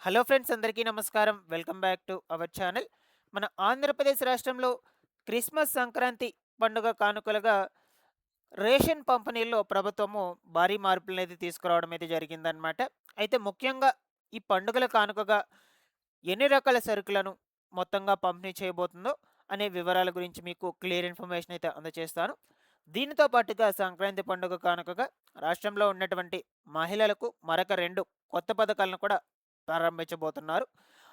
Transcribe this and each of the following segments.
Hello friends, అందరికీ నమస్కారం. Welcome back to our channel. మన ఆంధ్రప్రదేశ్ రాష్ట్రంలో క్రిస్మస్, సంక్రాంతి పండుగ కానుకలుగా రేషన్ పంపిణీల్లో ప్రభుత్వము భారీ మార్పులనైతే తీసుకురావడం అయితే జరిగిందనమాట. అయితే ముఖ్యంగా ఈ పండుగల కానుకగా ఎన్ని రకాల సరుకులను మొత్తంగా పంపిణీ చేయబోతుందో అనే వివరాల గురించి మీకు క్లియర్ ఇన్ఫర్మేషన్ అయితే అందజేస్తాను. దీనితో పాటుగా సంక్రాంతి పండుగ కానుకగా రాష్ట్రంలో ఉన్నటువంటి మహిళలకు మరొక 2 కొత్త పథకాలను కూడా ప్రారంభించబోతున్నారు.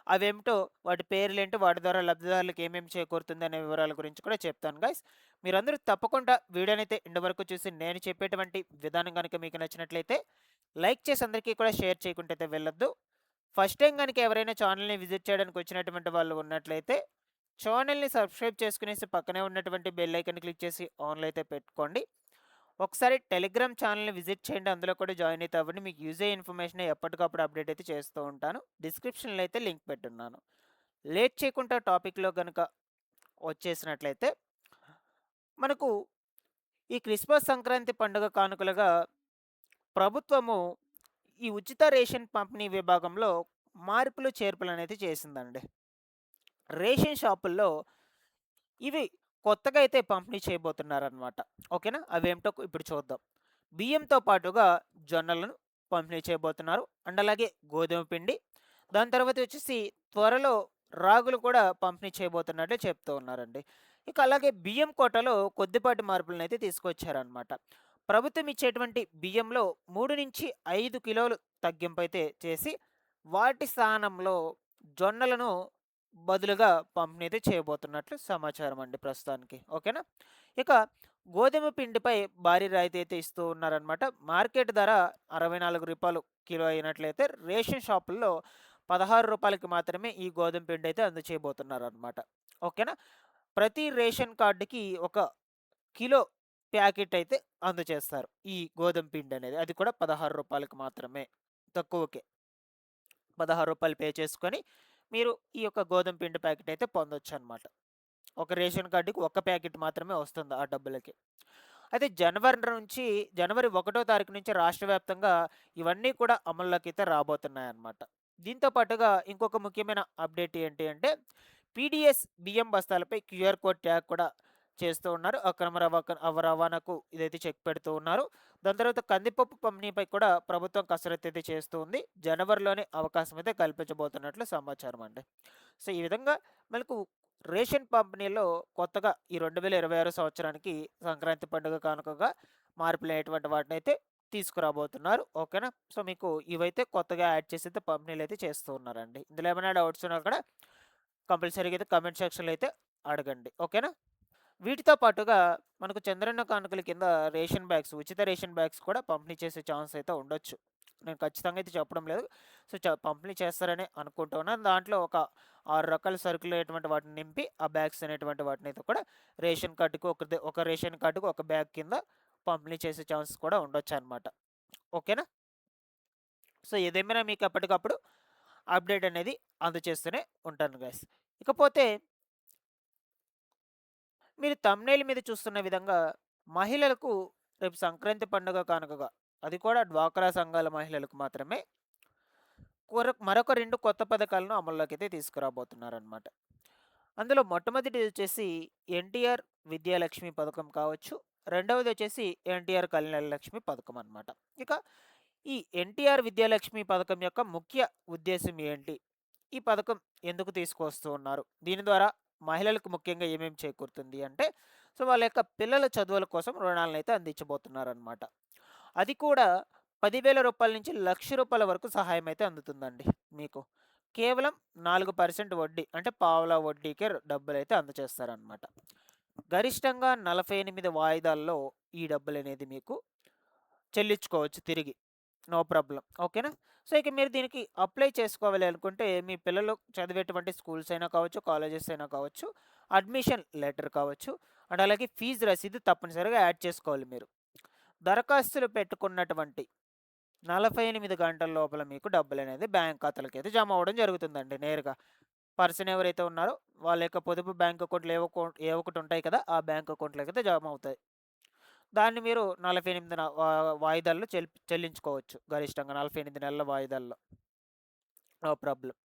అవేమిటో, వాటి పేర్లేంటో, వాటి ద్వారా లబ్ధిదారులకు ఏమేమి చేకూరుతుంది అనే వివరాల గురించి కూడా చెప్తాను గైస్. మీరందరూ తప్పకుండా వీడియోనైతే ఎండ్ వరకు చూసి నేను చెప్పేటువంటి విధానం గనుక మీకు నచ్చినట్లయితే లైక్ చేసి అందరికీ కూడా షేర్ చేయకుంటే అయితే వెళ్ళొద్దు. ఫస్ట్ టైం గనుక ఎవరైనా ఛానల్‌ని విజిట్ చేయడానికి వచ్చినటువంటి వాళ్ళు ఉన్నట్లయితే ఛానల్‌ని సబ్స్క్రైబ్ చేసుకునేసి పక్కనే ఉన్నటువంటి బెల్ ఐకాన్ క్లిక్ చేసి ఆన్‌లో అయితే పెట్టుకోండి. ఒకసారి టెలిగ్రామ్ ఛానల్‌ని విజిట్ చేయండి. అందులో కూడా జాయిన్ అయితే అవ్వండి. మీకు యూజ్ అయ్యే ఇన్ఫర్మేషన్ ఎప్పటికప్పుడు అప్డేట్ అయితే చేస్తూ ఉంటాను. డిస్క్రిప్షన్‌లో అయితే లింక్ పెట్టున్నాను. లేట్ చేయకుండా టాపిక్‌లో గనుక వచ్చేసినట్లయితే, మనకు ఈ క్రిస్మస్, సంక్రాంతి పండుగ కానుకలుగా ప్రభుత్వము ఈ ఉచిత రేషన్ పంపిణీ విభాగంలో మార్పులు, చేర్పులనైతే చేసిందండి. రేషన్ షాపుల్లో ఇవి కొత్తగా అయితే పంపిణీ చేయబోతున్నారనమాట. ఓకేనా? అవేమిటో ఇప్పుడు చూద్దాం. బియ్యంతో పాటుగా జొన్నలను పంపిణీ చేయబోతున్నారు. అండ్ అలాగే గోధుమ పిండి. దాని తర్వాత వచ్చేసి త్వరలో రాగులు కూడా పంపిణీ చేయబోతున్నట్లు చెప్తూ ఉన్నారండి. ఇక అలాగే బియ్యం కోటాలో కొద్దిపాటి మార్పులనైతే తీసుకొచ్చారనమాట. ప్రభుత్వం ఇచ్చేటువంటి బియ్యంలో 3-5 కిలోలు తగ్గింపైతే చేసి, వాటి స్థానంలో జొన్నలను బదులుగా పంపిణీ అయితే చేయబోతున్నట్లు సమాచారం అండి ప్రస్తుతానికి. ఓకేనా? ఇక గోధుమ పిండిపై భారీ రాయితీ అయితే ఇస్తూ ఉన్నారనమాట. మార్కెట్ ధర రూ. 64 కిలో అయినట్లయితే రేషన్ షాపుల్లో రూ. 16కి మాత్రమే ఈ గోధుమ పిండి అయితే అందచేయబోతున్నారనమాట. ఓకేనా? ప్రతి రేషన్ కార్డ్‌కి ఒక కిలో ప్యాకెట్ అయితే అందచేస్తారు. ఈ గోధుమ పిండి అనేది. అది కూడా రూ. 16కి మాత్రమే. తక్కువకే. రూ. 16 పే చేసుకొని మీరు ఈ యొక్క గోధుమ పిండి ప్యాకెట్ అయితే పొందొచ్చనమాట. ఒక రేషన్ కార్డ్‌కి ఒక్క ప్యాకెట్ మాత్రమే వస్తుంది ఆ డబ్బులకి. అయితే జనవరి 1 తారీఖు నుంచి రాష్ట్ర వ్యాప్తంగా ఇవన్నీ కూడా అమల్లోకి అయితే రాబోతున్నాయన్నమాట. దీంతో పాటుగా ఇంకొక ముఖ్యమైన అప్డేట్ ఏంటి అంటే, పీడీఎస్ బియ్యం బస్తాలపై క్యూఆర్ కోడ్ ట్యాగ్ కూడా చేస్తూ ఉన్నారు. అక్రమ రవాణాకు ఇదైతే చెక్ పెడుతూ ఉన్నారు. దాని తర్వాత కందిపప్పు పంపిణీపై కూడా ప్రభుత్వం కసరత్తు అయితే చేస్తూ ఉంది. జనవరిలోనే అవకాశం అయితే కల్పించబోతున్నట్లు సమాచారం అండి. సో, ఈ విధంగా మనకు రేషన్ పంపిణీలో కొత్తగా ఈ 2026 సంవత్సరానికి సంక్రాంతి పండుగ కానుకగా మార్పులైనటువంటి వాటినైతే తీసుకురాబోతున్నారు. ఓకేనా? సో, మీకు ఇవైతే కొత్తగా యాడ్ చేసి పంపిణీలైతే చేస్తూ ఉన్నారండి. ఇందులో ఏమైనా డౌట్స్ ఉన్నా కూడా కంపల్సరీగా అయితే కామెంట్ సెక్షన్‌లో అయితే అడగండి. ఓకేనా? వీటితో పాటుగా మనకు చంద్రన్న కానుకల కింద రేషన్ బ్యాగ్స్, ఉచిత రేషన్ బ్యాగ్స్ కూడా పంపిణీ చేసే ఛాన్స్ అయితే ఉండొచ్చు. నేను ఖచ్చితంగా అయితే చెప్పడం లేదు. సో, పంపిణీ చేస్తారని అనుకుంటున్నాను. దాంట్లో ఒక 6 రకాల సరుకులైనటువంటి వాటిని నింపి, ఆ బ్యాగ్స్ అనేటువంటి వాటినైతే కూడా రేషన్ కార్డ్‌కి ఒక రేషన్ కార్డ్‌కి ఒక బ్యాగ్ కింద పంపిణీ చేసే ఛాన్స్ కూడా ఉండొచ్చనమాట. ఓకేనా? సో, ఏదేమైనా మీకు ఎప్పటికప్పుడు అప్డేట్ అనేది అందజేస్తూనే ఉంటాను గైస్. ఇకపోతే మీరు థంబ్‌నెయిల్ మీద చూస్తున్న విధంగా మహిళలకు రేపు సంక్రాంతి పండుగ కానుకగా, అది కూడా డ్వాక్రా సంఘాల మహిళలకు మాత్రమే మరొక 2 కొత్త పథకాలను అమల్లోకైతే తీసుకురాబోతున్నారనమాట. అందులో మొట్టమొదటిది వచ్చేసి ఎన్టీఆర్ విద్యాలక్ష్మి పథకం కావచ్చు. రెండవది వచ్చేసి ఎన్టీఆర్ కళ్యాణ లక్ష్మి పథకం అనమాట. ఇక ఈ ఎన్టీఆర్ విద్యాలక్ష్మి పథకం యొక్క ముఖ్య ఉద్దేశ్యం ఏంటి? ఈ పథకం ఎందుకు తీసుకొస్తూ ఉన్నారు? దీని ద్వారా మహిళలకు ముఖ్యంగా ఏమేమి చేకూరుతుంది అంటే, సో, వాళ్ళ యొక్క పిల్లల చదువుల కోసం రుణాలనైతే అందించబోతున్నారనమాట. అది కూడా రూ. 10,000 నుంచి రూ. 1,00,000 వరకు సహాయం అయితే అందుతుందండి మీకు. కేవలం 4% వడ్డీ, అంటే పావలా వడ్డీకే డబ్బులైతే అందచేస్తారనమాట. గరిష్టంగా 48 వాయిదాల్లో ఈ డబ్బులనేది మీకు చెల్లించుకోవచ్చు తిరిగి. No problem. ఓకేనా? సో, ఇక మీరు దీనికి అప్లై చేసుకోవాలి అనుకుంటే, మీ పిల్లలు చదివేటువంటి స్కూల్స్ అయినా కావచ్చు, కాలేజెస్ అయినా కావచ్చు, అడ్మిషన్ లెటర్ కావచ్చు, అండ్ అలాగే ఫీజు రసీదు తప్పనిసరిగా యాడ్ చేసుకోవాలి మీరు. దరఖాస్తులు పెట్టుకున్నటువంటి 48 గంటల లోపల మీకు డబ్బులనేది బ్యాంక్ ఖాతాలకైతే జమ అవ్వడం జరుగుతుందండి నేరుగా. పర్సన్ ఎవరైతే ఉన్నారో వాళ్ళ యొక్క పొదుపు బ్యాంక్ అకౌంట్‌లు ఏవో ఒకటి ఉంటాయి కదా! ఆ బ్యాంక్ అకౌంట్‌లోకైతే జమ అవుతాయి. దాన్ని మీరు 48 వాయిదాల్లో చెల్లించుకోవచ్చు గరిష్టంగా 48 నెలల వాయిదాల్లో. No problem.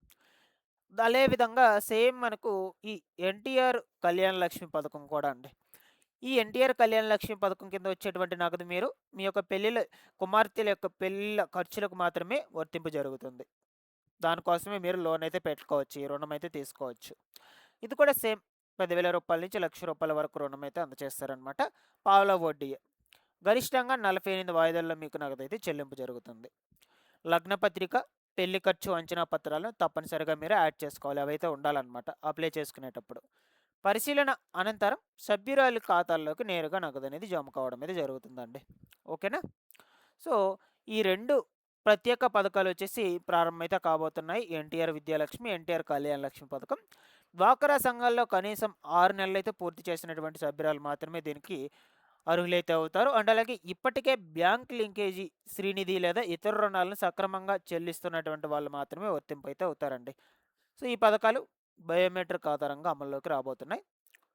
అదే విధంగా సేమ్ మనకు ఈ ఎన్టీఆర్ కళ్యాణ లక్ష్మి పథకం కూడా అండి. ఈ ఎన్టీఆర్ కళ్యాణ లక్ష్మి పథకం కింద వచ్చేటువంటి నగదు మీరు మీ యొక్క పెళ్ళిళ్ళ కుమార్తెల యొక్క పెళ్ళిళ్ళ ఖర్చులకు మాత్రమే వర్తింపు జరుగుతుంది. దానికోసమే మీరు లోన్ అయితే పెట్టుకోవచ్చు. ఈ రుణం అయితే తీసుకోవచ్చు. ఇది కూడా సేమ్ రూ. 10,000 నుంచి రూ. 1,00,000 వరకు రుణం అయితే అందజేస్తారనమాట. పావలా వడ్డీయే. గరిష్టంగా 48 వాయిదాల్లో మీకు నగదైతే చెల్లింపు జరుగుతుంది. లగ్న పత్రిక, పెళ్లి ఖర్చు అంచనా పత్రాలను తప్పనిసరిగా మీరు యాడ్ చేసుకోవాలి. అవైతే ఉండాలన్నమాట అప్లై చేసుకునేటప్పుడు. పరిశీలన అనంతరం సభ్యురాలి ఖాతాల్లోకి నేరుగా నగదు అనేది జమ కావడం అయితే జరుగుతుందండి. ఓకేనా? సో, ఈ 2 ప్రత్యేక పథకాలు వచ్చేసి ప్రారంభమైతే కాబోతున్నాయి. ఎన్టీఆర్ విద్యాలక్ష్మి, ఎన్టీఆర్ కళ్యాణ లక్ష్మి పథకం. డ్వాక్రా సంఘాల్లో కనీసం 6 నెలలైతే పూర్తి చేసినటువంటి సభ్యురాలు మాత్రమే దీనికి అర్హులైతే అవుతారు. అండ్ అలాగే ఇప్పటికే బ్యాంక్ లింకేజీ, శ్రీనిధి లేదా ఇతర రుణాలను సక్రమంగా చెల్లిస్తున్నటువంటి వాళ్ళు మాత్రమే వర్తింపైతే అవుతారండి. సో, ఈ పథకాలు బయోమెట్రిక్ ఆధారంగా అమల్లోకి రాబోతున్నాయి.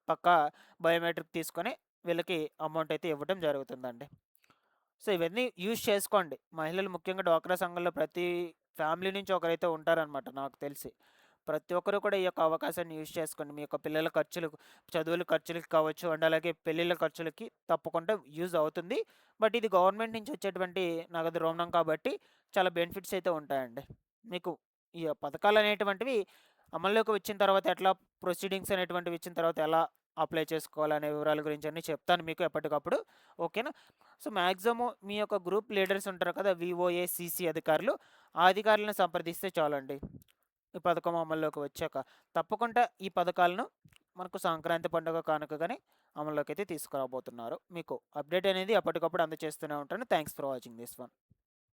పక్కా బయోమెట్రిక్ తీసుకొని వీళ్ళకి అమౌంట్ అయితే ఇవ్వడం జరుగుతుందండి. సో, ఇవన్నీ యూజ్ చేసుకోండి. మహిళలు ముఖ్యంగా డ్వాక్రా సంఘంలో ప్రతి ఫ్యామిలీ నుంచి ఒకరైతే ఉంటారనమాట నాకు తెలిసి. ప్రతి ఒక్కరు కూడా ఈ యొక్క అవకాశాన్ని యూజ్ చేసుకోండి. మీ యొక్క పిల్లల ఖర్చులకు, చదువుల ఖర్చులకి కావచ్చు, అండ్ అలాగే పెళ్ళిళ్ళ ఖర్చులకి తప్పకుండా యూజ్ అవుతుంది. బట్ ఇది గవర్నమెంట్ నుంచి వచ్చేటువంటి నగదు రుణం కాబట్టి చాలా బెనిఫిట్స్ అయితే ఉంటాయండి. మీకు ఈ పథకాలు అనేటువంటివి అమల్లోకి వచ్చిన తర్వాత ఎట్లా ప్రొసీడింగ్స్ అనేటువంటివి ఇచ్చిన తర్వాత ఎలా అప్లై చేసుకోవాలనే వివరాల గురించి అన్నీ చెప్తాను మీకు ఎప్పటికప్పుడు. ఓకేనా? సో, మ్యాక్సిమం మీ యొక్క గ్రూప్ లీడర్స్ ఉంటారు కదా! విఓఏ, సీసీ అధికారులు. ఆ అధికారులను సంప్రదిస్తే చాలండి. ఈ పథకం అమల్లోకి వచ్చాక. తప్పకుండా ఈ పథకాలను మనకు సంక్రాంతి పండుగ కానుకగానే అమల్లోకి అయితే తీసుకురాబోతున్నారు. మీకు అప్డేట్ అనేది ఎప్పటికప్పుడు అందజేస్తూనే ఉంటాను. Thanks for watching this one.